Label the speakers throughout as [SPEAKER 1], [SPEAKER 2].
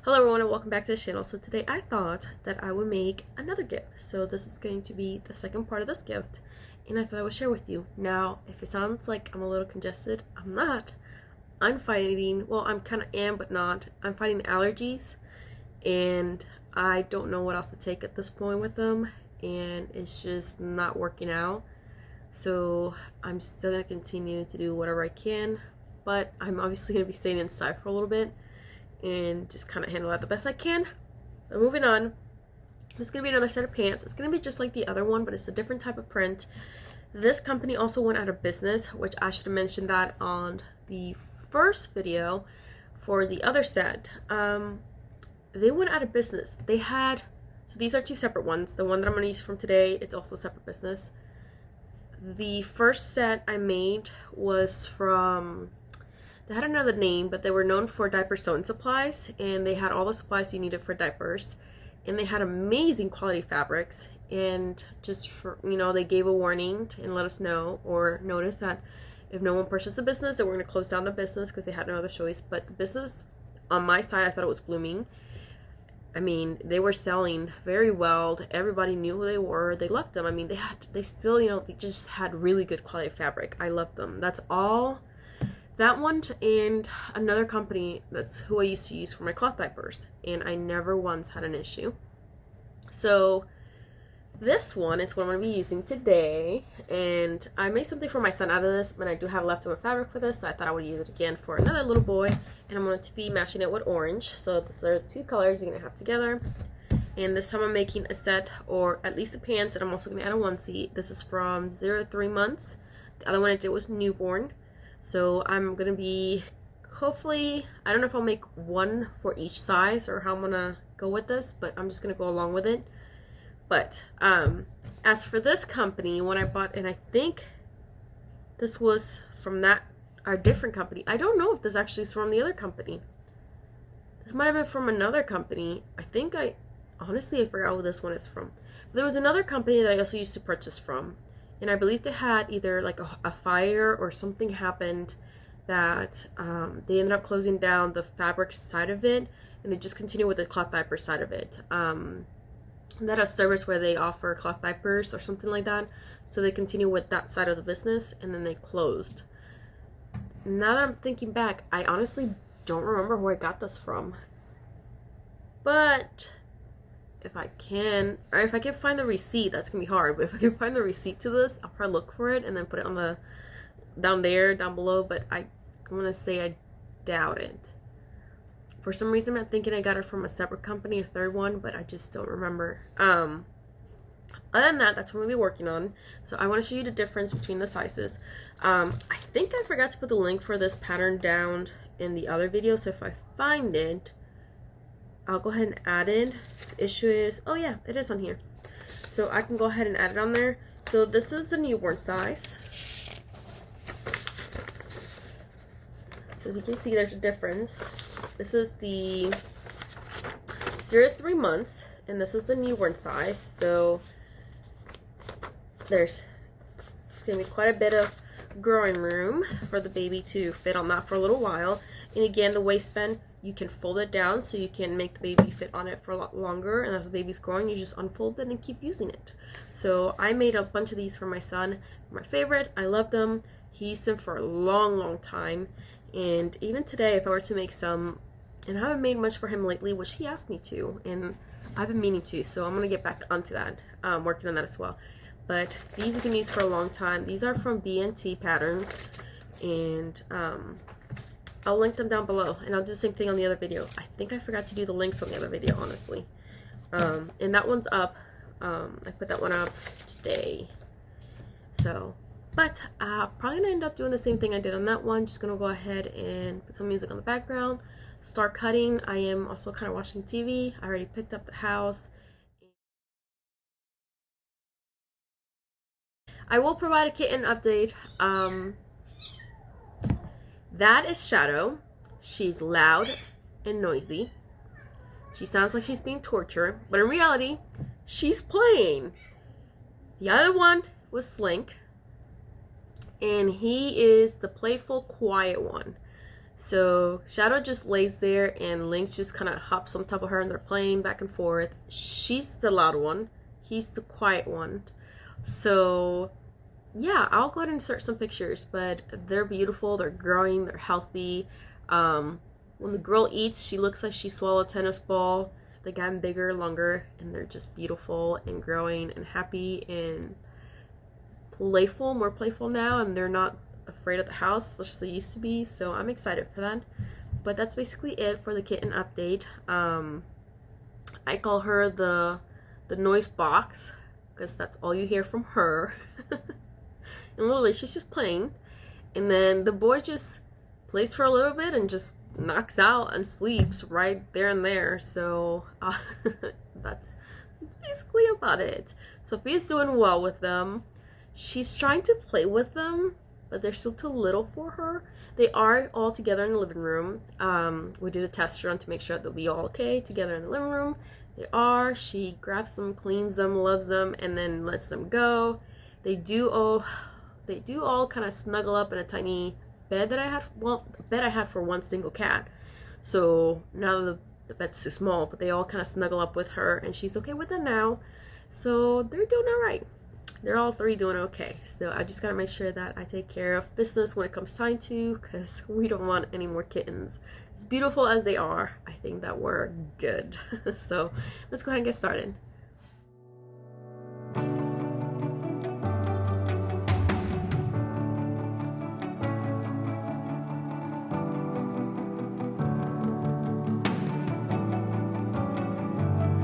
[SPEAKER 1] Hello everyone and welcome back to the channel. So today I thought that I would make another gift. So this is going to be the second part of this gift and I thought I would share with you. Now if it sounds like I'm a little congested, I'm not. I'm fighting, well I'm kind of am but not. I'm fighting allergies and I don't know what else to take at this point with them and it's just not working out. So I'm still going to continue to do whatever I can, but I'm obviously going to be staying inside for a little bit and just kind of handle that the best I can. But moving on, this is going to be another set of pants. It's going to be just like the other one, but it's a different type of print. This company also went out of business, which I should have mentioned that on the first video for the other set. They went out of business. They had, so these are two separate ones. The one that I'm going to use from today, it's also a separate business. The first set I made was from, they had another name, but they were known for diaper sewing supplies, and they had all the supplies you needed for diapers, and they had amazing quality fabrics. And just for, you know, they gave a warning and let us know or notice that if no one purchased the business, that we're going to close down the business because they had no other choice. But the business on my side, I thought it was blooming. I mean, they were selling very well. Everybody knew who they were. They loved them. I mean, they still, you know, they just had really good quality fabric. I loved them. That's all. That one and another company, that's who I used to use for my cloth diapers, and I never once had an issue. So this one is what I'm going to be using today, and I made something for my son out of this, but I do have leftover fabric for this, so I thought I would use it again for another little boy, and I'm going to be matching it with orange. So these are two colors you're going to have together, and this time I'm making a set, or at least a pants, and I'm also going to add a onesie. This is from 0 to 3 months. The other one I did was newborn. So I'm going to be, hopefully, I don't know if I'll make one for each size or how I'm going to go with this, but I'm just going to go along with it. But as for this company, when I bought, and I think this was from our different company. I don't know if this actually is from the other company. This might have been from another company. Honestly, I forgot who this one is from. But there was another company that I also used to purchase from. And I believe they had either like a fire or something happened that they ended up closing down the fabric side of it, and they just continued with the cloth diaper side of it. That a service where they offer cloth diapers or something like that. So they continue with that side of the business, and then they closed. Now that I'm thinking back, I honestly don't remember where I got this from. But if I can, or if I can find the receipt, that's gonna be hard, but if I can find the receipt to this, I'll probably look for it and then put it on the down below. But I'm gonna say I doubt it. For some reason I'm thinking I got it from a separate company, a third one, but I just don't remember. Other than that, that's what we'll be working on. So I want to show you the difference between the sizes. I think I forgot to put the link for this pattern down in the other video, so if I find it, I'll go ahead and add it. The issue is, oh yeah, it is on here. So I can go ahead and add it on there. So this is the newborn size. So as you can see, there's a difference. This is the 0 to 3 months, and this is the newborn size. So there's going to be quite a bit of growing room for the baby to fit on that for a little while. And again, the waistband, you can fold it down so you can make the baby fit on it for a lot longer, and as the baby's growing, you just unfold it and keep using it. So I made a bunch of these for my son. My favorite, I love them. He used them for a long time, and even today, if I were to make some, and I haven't made much for him lately, which he asked me to, and I've been meaning to, so I'm going to get back onto that, working on that as well. But these you can use for a long time. These are from B&T Patterns, and I'll link them down below, and I'll do the same thing on the other video. I think I forgot to do the links on the other video, honestly. And that one's up. I put that one up today. So, but probably gonna end up doing the same thing I did on that one. Just gonna go ahead and put some music on the background, start cutting. I am also kind of watching TV. I already picked up the house. I will provide a kitten update. That is Shadow. She's loud and noisy. She sounds like she's being tortured, but in reality, she's playing. The other one was Slink, and he is the playful, quiet one. So Shadow just lays there and Link just kind of hops on top of her and they're playing back and forth. She's the loud one, he's the quiet one. So yeah, I'll go ahead and insert some pictures, but they're beautiful, they're growing, they're healthy. When the girl eats, she looks like she swallowed a tennis ball. They've gotten bigger, longer, and they're just beautiful and growing and happy and playful, more playful now, and they're not afraid of the house, especially as they used to be, so I'm excited for that. But that's basically it for the kitten update. I call her the noise box, because that's all you hear from her. And literally, she's just playing, and then the boy just plays for a little bit and just knocks out and sleeps right there and there. So that's basically about it. Sophia's doing well with them. She's trying to play with them, but they're still too little for her. They are all together in the living room. We did a test run to make sure they'll be all okay together in the living room. They are. She grabs them, cleans them, loves them, and then lets them go. They do all kind of snuggle up in a tiny bed that I had. Well, a bed I had for one single cat. So now the bed's too small, but they all kind of snuggle up with her, and she's okay with it now. So they're doing all right. They're all three doing okay. So I just gotta make sure that I take care of business when it comes time to, because we don't want any more kittens. As beautiful as they are, I think that we're good. So let's go ahead and get started.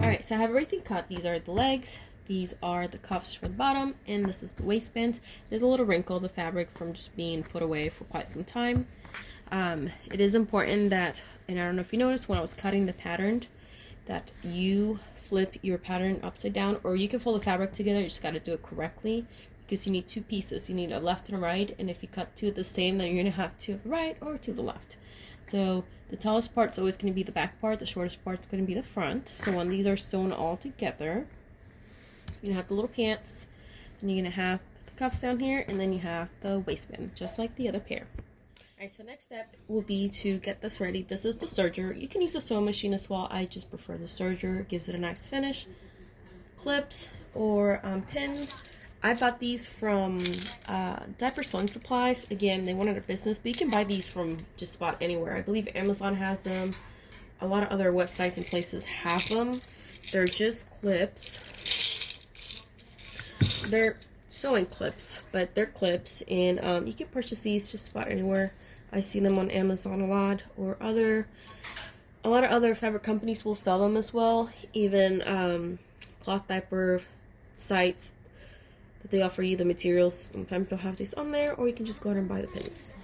[SPEAKER 1] Alright, so I have everything cut. These are the legs, these are the cuffs for the bottom, and this is the waistband. There's a little wrinkle of the fabric from just being put away for quite some time. It is important that, and I don't know if you noticed when I was cutting the pattern, that you flip your pattern upside down, or you can fold the fabric together. You just got to do it correctly, because you need two pieces. You need a left and a right, and if you cut two the same, then you're going to have two to the right or to the left. So the tallest part's always going to be the back part, the shortest part's going to be the front. So when these are sewn all together, you're going to have the little pants, then you're going to have the cuffs down here, and then you have the waistband, just like the other pair. Alright, so next step will be to get this ready. This is the serger. You can use a sewing machine as well. I just prefer the serger. It gives it a nice finish. Clips or pins. I bought these from Diaper Sewing Supplies. Again, they went out of business, but you can buy these from just about anywhere. I believe Amazon has them. A lot of other websites and places have them. They're just clips. They're sewing clips, but they're clips, and you can purchase these just about anywhere. I see them on Amazon a lot, or a lot of other fabric companies will sell them as well. Even cloth diaper sites that they offer you the materials. Sometimes they'll have these on there, or you can just go ahead and buy the pins.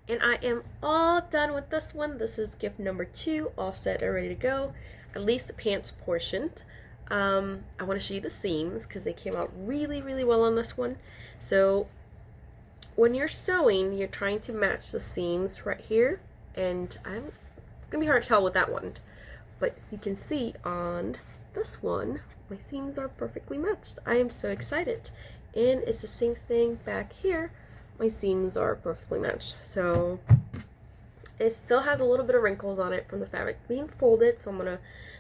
[SPEAKER 1] And I am all done with this one. This is gift number 2, all set and ready to go. At least the pants portioned. I want to show you the seams because they came out really, really well on this one. So when you're sewing, you're trying to match the seams right here. And it's going to be hard to tell with that one. But as you can see on this one, my seams are perfectly matched. I am so excited. And it's the same thing back here. My seams are perfectly matched. So it still has a little bit of wrinkles on it from the fabric being folded, so I'm gonna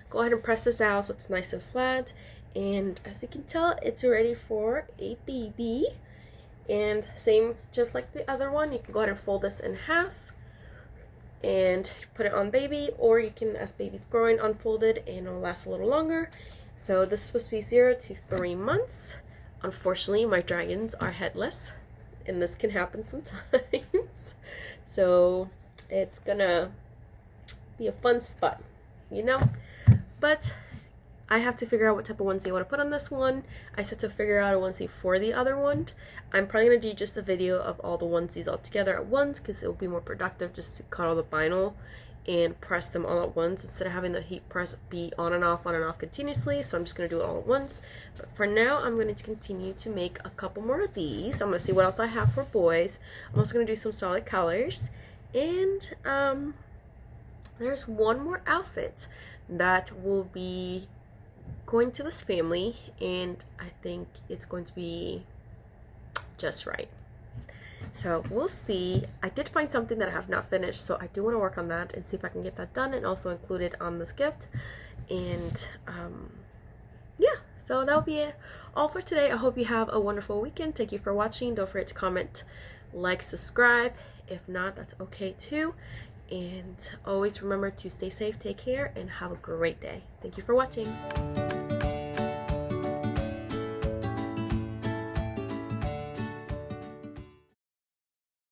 [SPEAKER 1] go ahead and press this out so it's nice and flat. And as you can tell, it's ready for a baby. And same, just like the other one, you can go ahead and fold this in half and put it on baby, or you can, as baby's growing, unfold it and it'll last a little longer. So this is supposed to be 0 to 3 months. Unfortunately, my dragons are headless, and this can happen sometimes. So it's gonna be a fun spot, you know? But I have to figure out what type of onesie I want to put on this one. I still have to figure out a onesie for the other one. I'm probably going to do just a video of all the onesies all together at once, because it will be more productive just to cut all the vinyl and press them all at once instead of having the heat press be on and off continuously. So I'm just going to do it all at once. But for now, I'm going to continue to make a couple more of these. I'm going to see what else I have for boys. I'm also going to do some solid colors. And there's one more outfit that will be going to this family, and I think it's going to be just right. So we'll see. I did find something that I have not finished, so I do want to work on that and see if I can get that done and also include it on this gift. And yeah, so that'll be it all for today. I hope you have a wonderful weekend. Thank you for watching. Don't forget to comment, like, subscribe. If not, that's okay too. And always remember to stay safe, take care, and have a great day. Thank you for watching.